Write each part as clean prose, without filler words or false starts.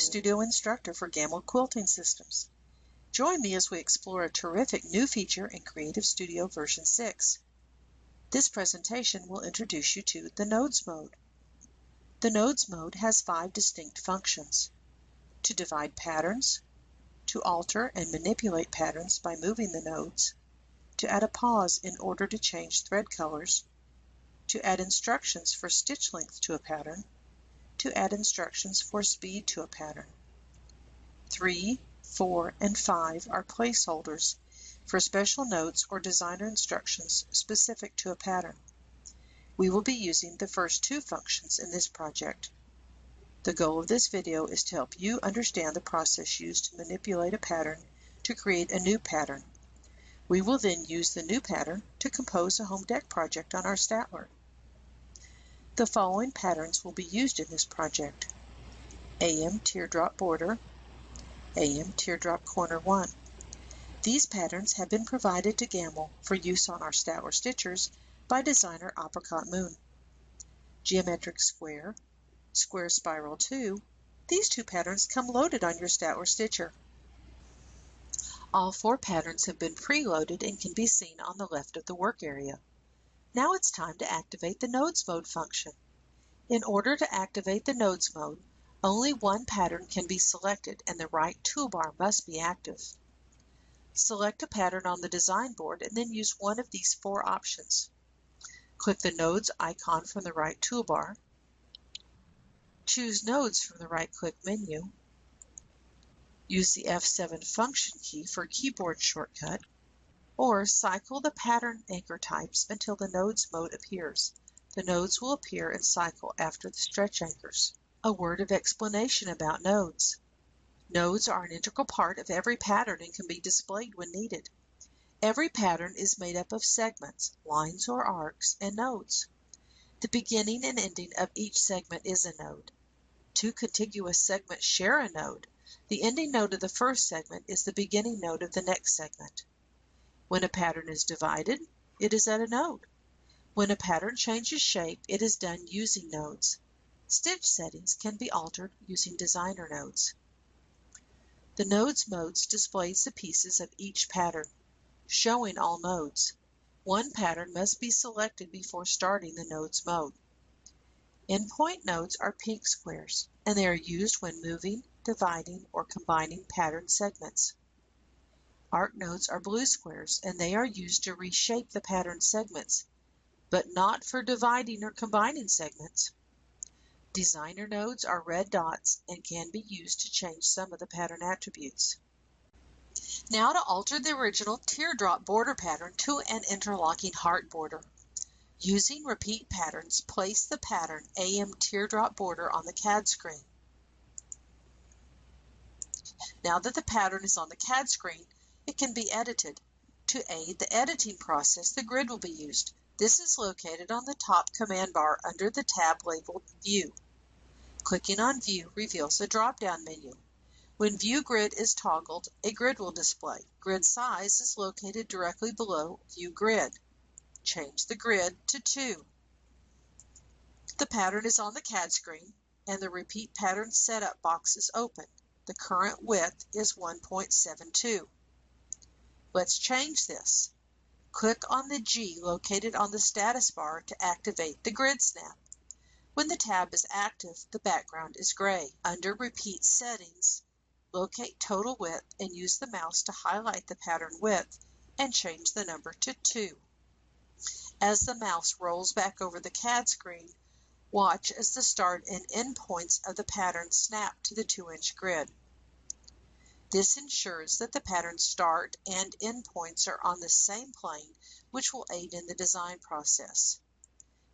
CreativeStudio instructor for Gammill Quilting Systems. Join me as we explore a terrific new feature in CreativeStudio version 6. This presentation will introduce you to the Nodes mode. The Nodes mode has 5 distinct functions: to divide patterns, to alter and manipulate patterns by moving the nodes, to add a pause in order to change thread colors, to add instructions for stitch length to a pattern, to add instructions for speed to a pattern. 3, 4, and 5 are placeholders for special notes or designer instructions specific to a pattern. We will be using the first 2 functions in this project. The goal of this video is to help you understand the process used to manipulate a pattern to create a new pattern. We will then use the new pattern to compose a home deck project on our Statler. The following patterns will be used in this project: AM Teardrop Border, AM Teardrop Corner 1. These patterns have been provided to Gammill for use on our Statler Stitchers by designer Apricot Moon. Geometric Square, Square Spiral 2, these 2 patterns come loaded on your Statler Stitcher. All 4 patterns have been preloaded and can be seen on the left of the work area. Now it's time to activate the Nodes mode function. In order to activate the Nodes mode, only one pattern can be selected and the right toolbar must be active. Select a pattern on the design board and then use one of these 4 options. Click the Nodes icon from the right toolbar. Choose Nodes from the right-click menu. Use the F7 function key for keyboard shortcut, or cycle the pattern anchor types until the Nodes mode appears. The nodes will appear and cycle after the stretch anchors. A word of explanation about nodes. Nodes are an integral part of every pattern and can be displayed when needed. Every pattern is made up of segments, lines or arcs, and nodes. The beginning and ending of each segment is a node. 2 contiguous segments share a node. The ending node of the first segment is the beginning node of the next segment. When a pattern is divided, it is at a node. When a pattern changes shape, it is done using nodes. Stitch settings can be altered using designer nodes. The Nodes mode displays the pieces of each pattern, showing all nodes. One pattern must be selected before starting the Nodes mode. Endpoint nodes are pink squares, and they are used when moving, dividing, or combining pattern segments. Arc nodes are blue squares, and they are used to reshape the pattern segments, but not for dividing or combining segments. Designer nodes are red dots and can be used to change some of the pattern attributes. Now to alter the original teardrop border pattern to an interlocking heart border. Using repeat patterns, place the pattern AM Teardrop Border on the CAD screen. Now that the pattern is on the CAD screen, it can be edited. To aid the editing process, the grid will be used. This is located on the top command bar under the tab labeled View. Clicking on View reveals the drop-down menu. When View Grid is toggled, a grid will display. Grid size is located directly below View Grid. Change the grid to 2. The pattern is on the CAD screen, and the Repeat Pattern Setup box is open. The current width is 1.72. Let's change this. Click on the G located on the status bar to activate the grid snap. When the tab is active, the background is gray. Under Repeat Settings, locate Total Width and use the mouse to highlight the pattern width and change the number to 2. As the mouse rolls back over the CAD screen, watch as the start and end points of the pattern snap to the 2-inch grid. This ensures that the pattern start and end points are on the same plane, which will aid in the design process.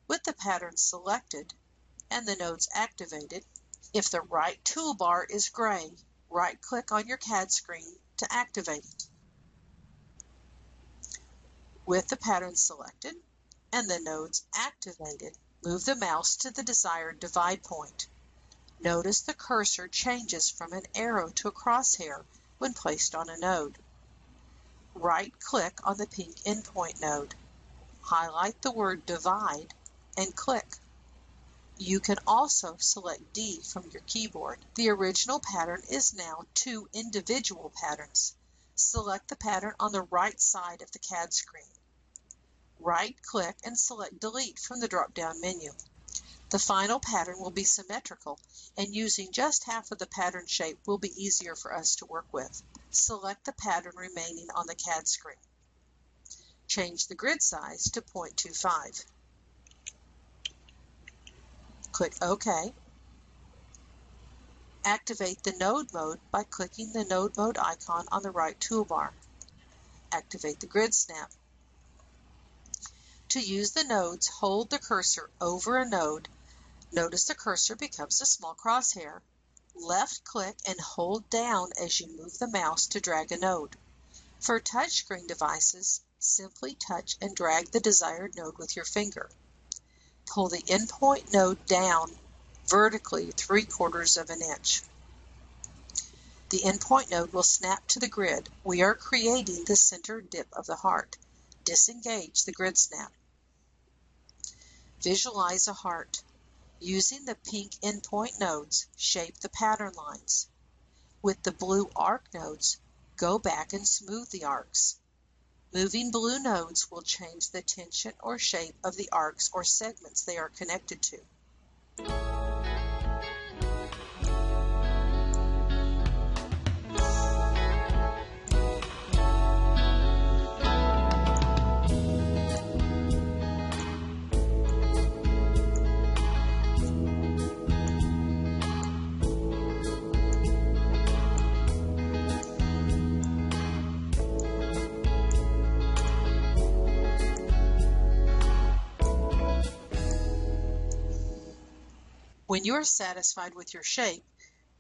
With the pattern selected and the nodes activated, if the right toolbar is gray, right-click on your CAD screen to activate it. With the pattern selected and the nodes activated, move the mouse to the desired divide point. Notice the cursor changes from an arrow to a crosshair when placed on a node. Right-click on the pink endpoint node. Highlight the word Divide and click. You can also select D from your keyboard. The original pattern is now 2 individual patterns. Select the pattern on the right side of the CAD screen. Right-click and select Delete from the drop-down menu. The final pattern will be symmetrical, and using just half of the pattern shape will be easier for us to work with. Select the pattern remaining on the CAD screen. Change the grid size to 0.25. Click OK. Activate the node mode by clicking the node mode icon on the right toolbar. Activate the grid snap. To use the nodes, hold the cursor over a node. Notice the cursor becomes a small crosshair. Left-click and hold down as you move the mouse to drag a node. For touchscreen devices, simply touch and drag the desired node with your finger. Pull the endpoint node down vertically 3/4 of an inch. The endpoint node will snap to the grid. We are creating the center dip of the heart. Disengage the grid snap. Visualize a heart. Using the pink endpoint nodes, shape the pattern lines. With the blue arc nodes, go back and smooth the arcs. Moving blue nodes will change the tension or shape of the arcs or segments they are connected to. When you are satisfied with your shape,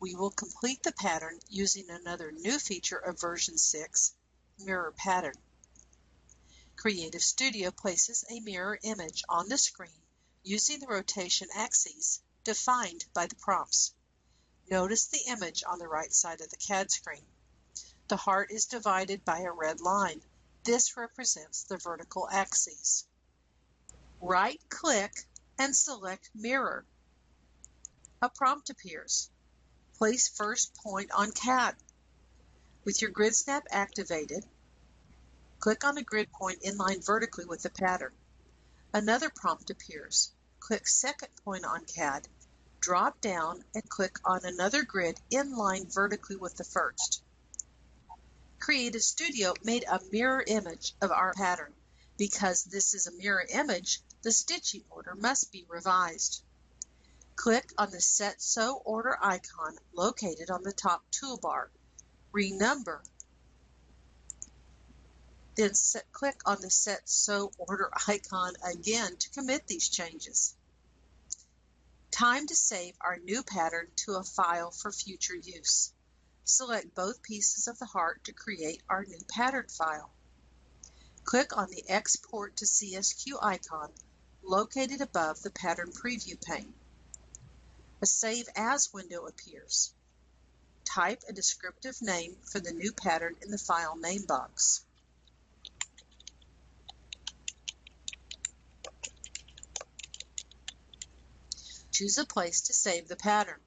we will complete the pattern using another new feature of version 6, Mirror Pattern. CreativeStudio places a mirror image on the screen using the rotation axes defined by the prompts. Notice the image on the right side of the CAD screen. The heart is divided by a red line. This represents the vertical axes. Right-click and select Mirror. A prompt appears. Place first point on CAD. With your grid snap activated, click on a grid point inline vertically with the pattern. Another prompt appears. Click second point on CAD, drop down and click on another grid inline vertically with the first. CreativeStudio made a mirror image of our pattern. Because this is a mirror image, the stitching order must be revised. Click on the Set Sew Order icon located on the top toolbar. Renumber. Then click on the Set Sew Order icon again to commit these changes. Time to save our new pattern to a file for future use. Select both pieces of the heart to create our new pattern file. Click on the Export to CSQ icon located above the Pattern Preview pane. A Save As window appears. Type a descriptive name for the new pattern in the file name box. Choose a place to save the pattern.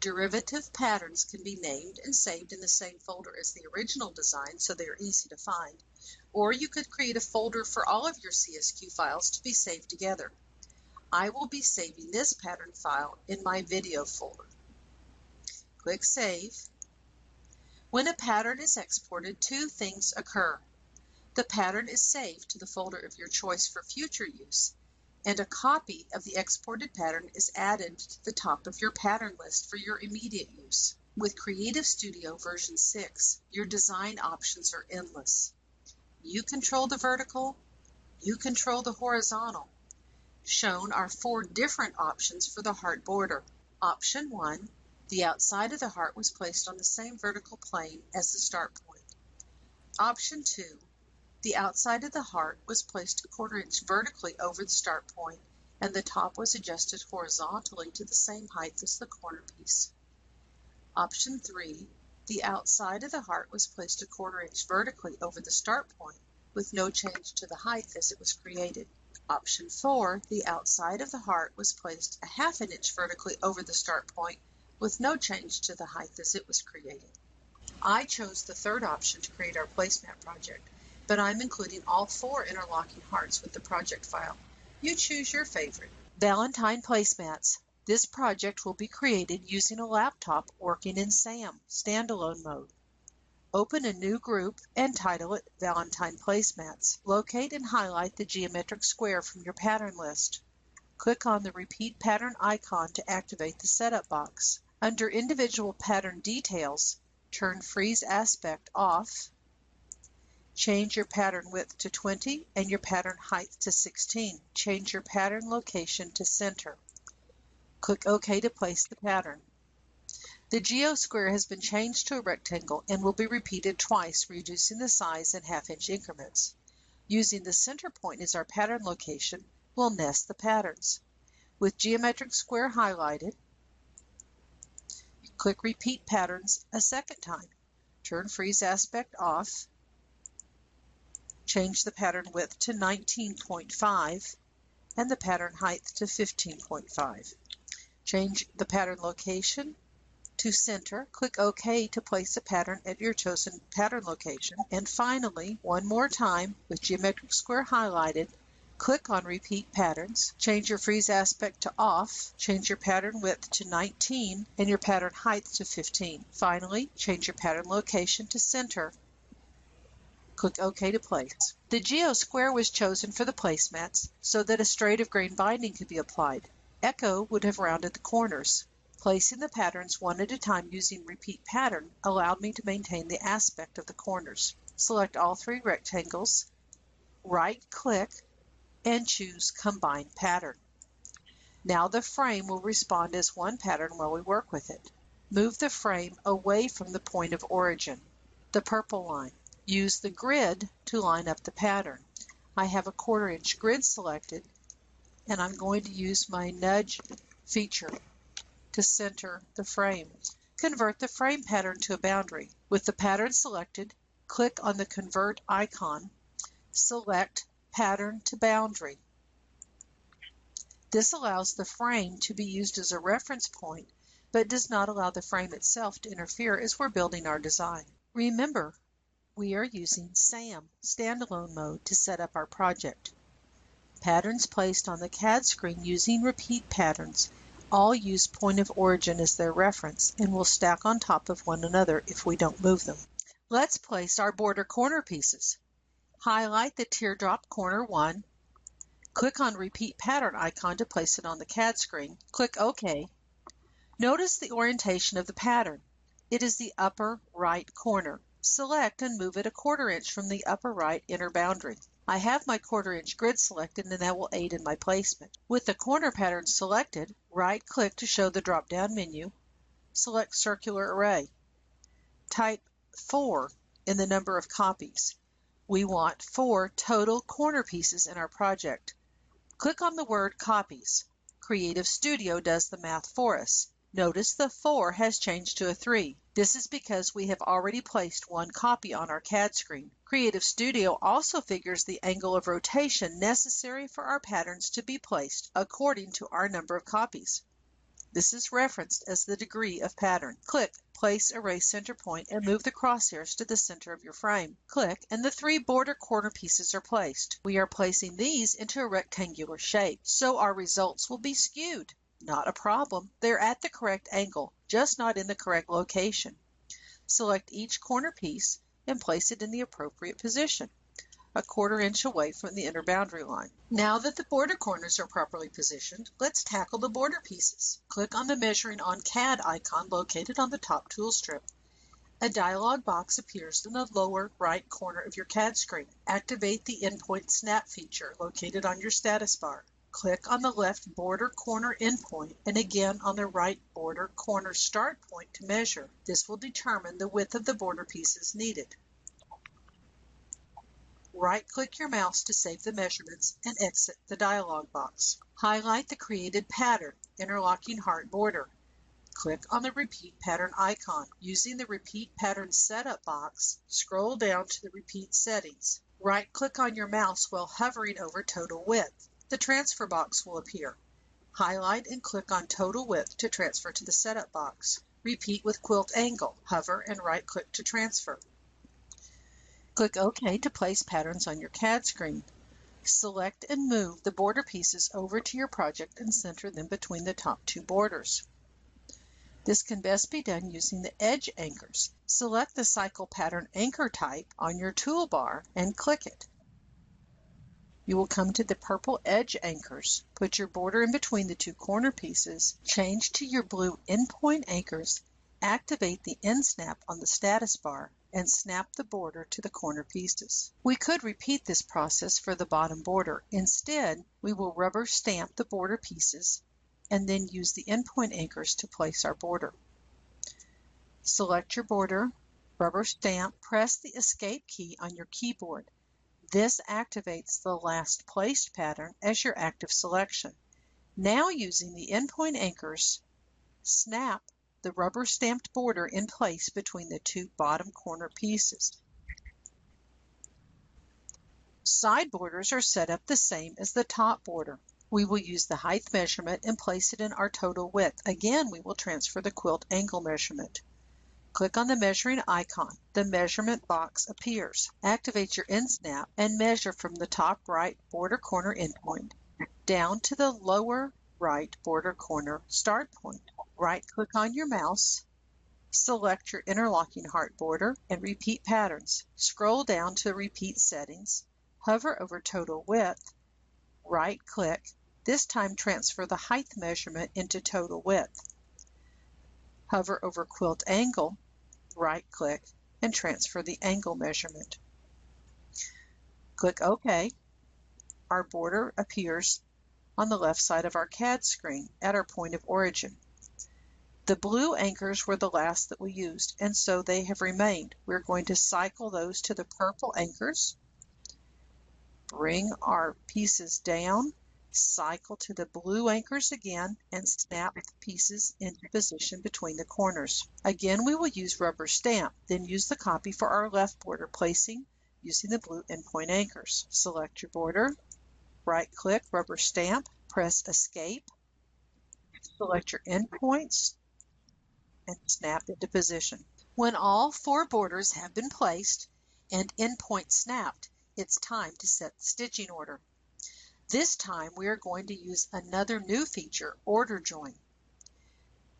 Derivative patterns can be named and saved in the same folder as the original design, so they are easy to find. Or you could create a folder for all of your CSQ files to be saved together. I will be saving this pattern file in my video folder. Click Save. When a pattern is exported, two things occur. The pattern is saved to the folder of your choice for future use, and a copy of the exported pattern is added to the top of your pattern list for your immediate use. With CreativeStudio version 6, your design options are endless. You control the vertical, you control the horizontal. Shown are 4 different options for the heart border. Option 1, the outside of the heart was placed on the same vertical plane as the start point. Option 2, the outside of the heart was placed a 1/4 inch vertically over the start point, and the top was adjusted horizontally to the same height as the corner piece. Option 3, the outside of the heart was placed a 1/4 inch vertically over the start point, with no change to the height as it was created. Option 4, the outside of the heart was placed a half an inch vertically over the start point with no change to the height as it was created. I chose the third option to create our placemat project, but I'm including all 4 interlocking hearts with the project file. You choose your favorite. Valentine Placemats. This project will be created using a laptop working in SAM, standalone mode. Open a new group and title it Valentine Placemats. Locate and highlight the geometric square from your pattern list. Click on the Repeat Pattern icon to activate the setup box. Under Individual Pattern Details, turn Freeze Aspect off. Change your pattern width to 20 and your pattern height to 16. Change your pattern location to center. Click OK to place the pattern. The geo square has been changed to a rectangle and will be repeated twice, reducing the size in half-inch increments. Using the center point as our pattern location, we'll nest the patterns. With geometric square highlighted, click Repeat Patterns a second time. Turn Freeze Aspect off. Change the pattern width to 19.5 and the pattern height to 15.5. Change the pattern location to center. Click OK to place a pattern at your chosen pattern location. And finally, one more time with geometric square highlighted, click on Repeat Patterns. Change your freeze aspect to off. Change your pattern width to 19 and your pattern height to 15. Finally, change your pattern location to center. Click OK to place. The geo square was chosen for the placemats so that a straight of grain binding could be applied. Echo would have rounded the corners. Placing the patterns one at a time using Repeat Pattern allowed me to maintain the aspect of the corners. Select all 3 rectangles, right-click, and choose Combine Pattern. Now the frame will respond as one pattern while we work with it. Move the frame away from the point of origin, the purple line. Use the grid to line up the pattern. I have a 1/4 inch grid selected, and I'm going to use my nudge feature to center the frame. Convert the frame pattern to a boundary. With the pattern selected, click on the Convert icon. Select Pattern to Boundary. This allows the frame to be used as a reference point, but does not allow the frame itself to interfere as we're building our design. Remember, we are using SAM, standalone mode, to set up our project. Patterns placed on the CAD screen using Repeat Patterns all use point of origin as their reference and will stack on top of one another if we don't move them. Let's place our border corner pieces. Highlight the teardrop corner 1. Click on Repeat Pattern icon to place it on the CAD screen. Click OK. Notice the orientation of the pattern. It is the upper right corner. Select and move it a 1/4 inch from the upper right inner boundary. I have my 1/4 inch grid selected and that will aid in my placement. With the corner pattern selected, right-click to show the drop-down menu. Select Circular Array. Type 4 in the number of copies. We want 4 total corner pieces in our project. Click on the word Copies. CreativeStudio does the math for us. Notice the 4 has changed to a 3. This is because we have already placed 1 copy on our CAD screen. CreativeStudio also figures the angle of rotation necessary for our patterns to be placed according to our number of copies. This is referenced as the degree of pattern. Click Place Erase Center Point and move the crosshairs to the center of your frame. Click and the 3 border corner pieces are placed. We are placing these into a rectangular shape, so our results will be skewed. Not a problem. They're at the correct angle, just not in the correct location. Select each corner piece and place it in the appropriate position, a 1/4 inch away from the inner boundary line. Now that the border corners are properly positioned, let's tackle the border pieces. Click on the Measuring on CAD icon located on the top tool strip. A dialog box appears in the lower right corner of your CAD screen. Activate the Endpoint Snap feature located on your status bar. Click on the left border corner endpoint and again on the right border corner start point to measure. This will determine the width of the border pieces needed. Right-click your mouse to save the measurements and exit the dialog box. Highlight the created pattern, interlocking heart border. Click on the Repeat Pattern icon. Using the Repeat Pattern Setup box, scroll down to the Repeat Settings. Right-click on your mouse while hovering over Total Width. the transfer box will appear. Highlight and click on Total Width to transfer to the setup box. Repeat with Quilt Angle. Hover and right-click to transfer. Click OK to place patterns on your CAD screen. Select and move the border pieces over to your project and center them between the top two borders. This can best be done using the edge anchors. Select the Cycle Pattern Anchor type on your toolbar and click it. You will come to the purple edge anchors. Put your border in between the two corner pieces. Change to your blue endpoint anchors. Activate the end snap on the status bar and snap the border to the corner pieces. We could repeat this process for the bottom border. Instead, we will rubber stamp the border pieces and then use the endpoint anchors to place our border. Select your border, rubber stamp, press the Escape key on your keyboard. This activates the last placed pattern as your active selection. Now using the endpoint anchors, snap the rubber stamped border in place between the two bottom corner pieces. Side borders are set up the same as the top border. We will use the height measurement and place it in our total width. Again, we will transfer the quilt angle measurement. Click on the measuring icon. The measurement box appears. Activate your end snap and measure from the top right border corner endpoint down to the lower right border corner start point. Right-click on your mouse, select your interlocking heart border, and repeat patterns. Scroll down to repeat settings, hover over total width, right-click. This time transfer the height measurement into total width. Hover over quilt angle, right-click, and transfer the angle measurement. Click OK. Our border appears on the left side of our CAD screen at our point of origin. The blue anchors were the last that we used, and so they have remained. We're going to cycle those to the purple anchors, bring our pieces down, cycle to the blue anchors again, and snap the pieces into position between the corners. Again, we will use rubber stamp, then use the copy for our left border placing using the blue endpoint anchors. Select your border, right-click, rubber stamp, press Escape, select your endpoints, and snap into position. When all four borders have been placed and endpoint snapped, it's time to set the stitching order. This time we are going to use another new feature, Order Join.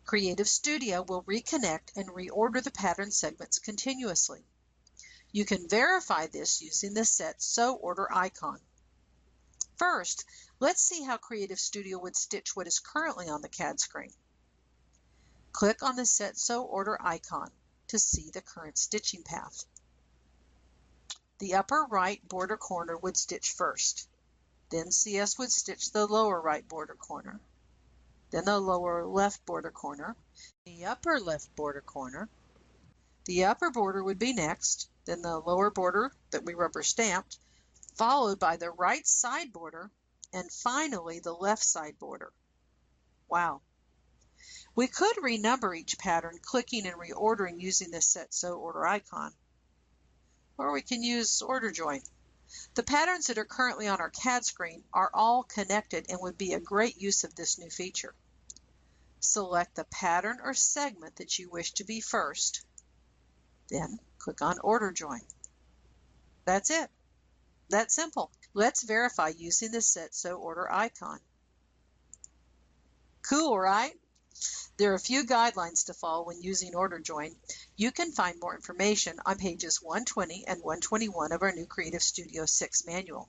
CreativeStudio will reconnect and reorder the pattern segments continuously. You can verify this using the Set Sew Order icon. First, let's see how CreativeStudio would stitch what is currently on the CAD screen. Click on the Set Sew Order icon to see the current stitching path. The upper right border corner would stitch first. Then CS would stitch the lower right border corner. Then the lower left border corner. The upper left border corner. The upper border would be next. Then the lower border that we rubber stamped, followed by the right side border, and finally the left side border. Wow. We could renumber each pattern clicking and reordering using the Set Sew Order icon. Or we can use Order Join. The patterns that are currently on our CAD screen are all connected and would be a great use of this new feature. Select the pattern or segment that you wish to be first. Then click on Order Join. That's it. That's simple. Let's verify using the Set Sew Order icon. Cool, right? There are a few guidelines to follow when using Order Join. You can find more information on pages 120 and 121 of our new CreativeStudio 6 manual.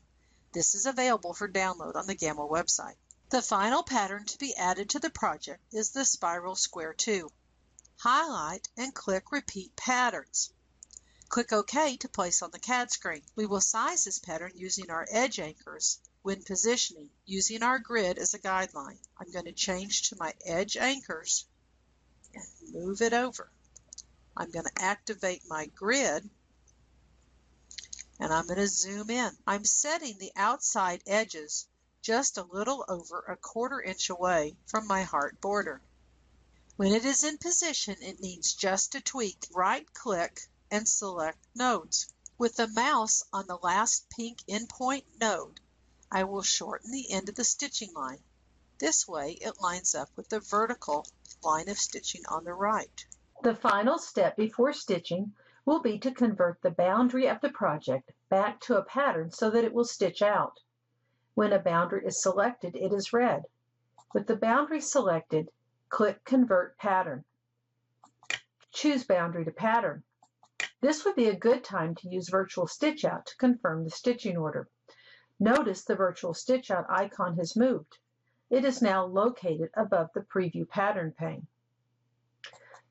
This is available for download on the Gammill website. The final pattern to be added to the project is the Spiral Square 2. Highlight and click Repeat Patterns. Click OK to place on the CAD screen. We will size this pattern using our edge anchors when positioning, using our grid as a guideline. I'm going to change to my edge anchors and move it over. I'm going to activate my grid and I'm going to zoom in. I'm setting the outside edges just a little over a 1/4 inch away from my heart border. When it is in position, it needs just a tweak. Right-click and select Nodes. With the mouse on the last pink endpoint node, I will shorten the end of the stitching line. This way it lines up with the vertical line of stitching on the right. The final step before stitching will be to convert the boundary of the project back to a pattern so that it will stitch out. When a boundary is selected, it is red. With the boundary selected, click Convert Pattern. Choose Boundary to Pattern. This would be a good time to use Virtual Stitch Out to confirm the stitching order. Notice the Virtual Stitch Out icon has moved. It is now located above the Preview Pattern pane.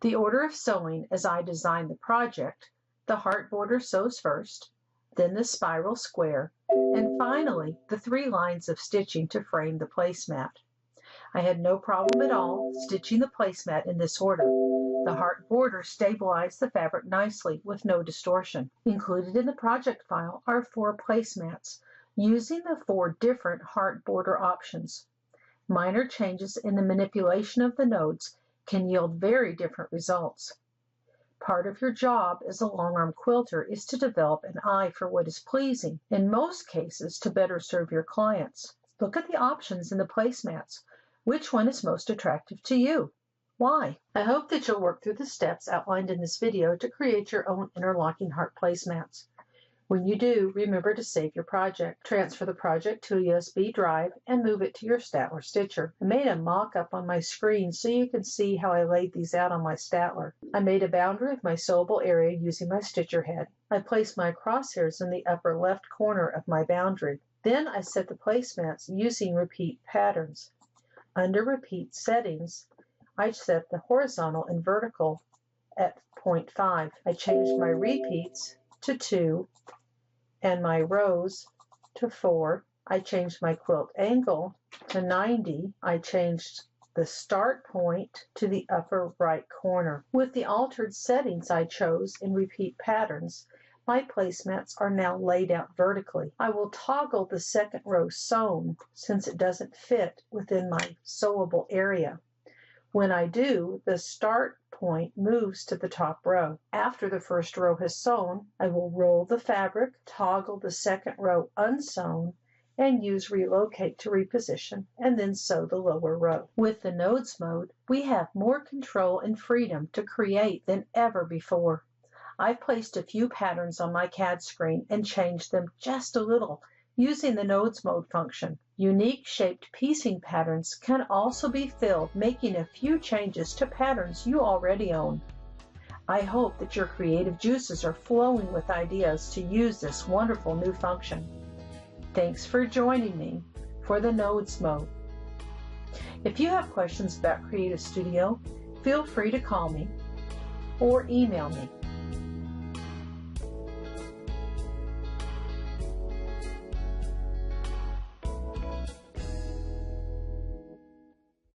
The order of sewing as I designed the project, the heart border sews first, then the spiral square, and finally the 3 lines of stitching to frame the placemat. I had no problem at all stitching the placemat in this order. The heart border stabilized the fabric nicely with no distortion. Included in the project file are 4 placemats using the 4 different heart border options. Minor changes in the manipulation of the nodes can yield very different results. Part of your job as a long-arm quilter is to develop an eye for what is pleasing, in most cases to better serve your clients. Look at the options in the placemats. Which one is most attractive to you? Why? I hope that you'll work through the steps outlined in this video to create your own interlocking heart placemats. When you do, remember to save your project. Transfer the project to a USB drive and move it to your Statler stitcher. I made a mock-up on my screen so you can see how I laid these out on my Statler. I made a boundary of my sewable area using my stitcher head. I placed my crosshairs in the upper left corner of my boundary. Then I set the placemats using repeat patterns. Under repeat settings, I set the horizontal and vertical at 0.5. I changed my repeats to 2 and my rows to 4. I changed my quilt angle to 90. I changed the start point to the upper right corner. With the altered settings I chose in repeat patterns, my placemats are now laid out vertically. I will toggle the second row sewn since it doesn't fit within my sewable area. When I do, the start point moves to the top row. After the first row has sewn, I will roll the fabric, toggle the second row unsewn, and use relocate to reposition, and then sew the lower row. With the nodes mode, we have more control and freedom to create than ever before. I've placed a few patterns on my CAD screen and changed them just a little using the nodes mode function. Unique shaped piecing patterns can also be filled, making a few changes to patterns you already own. I hope that your creative juices are flowing with ideas to use this wonderful new function. Thanks for joining me for the nodes mode. If you have questions about CreativeStudio, feel free to call me or email me.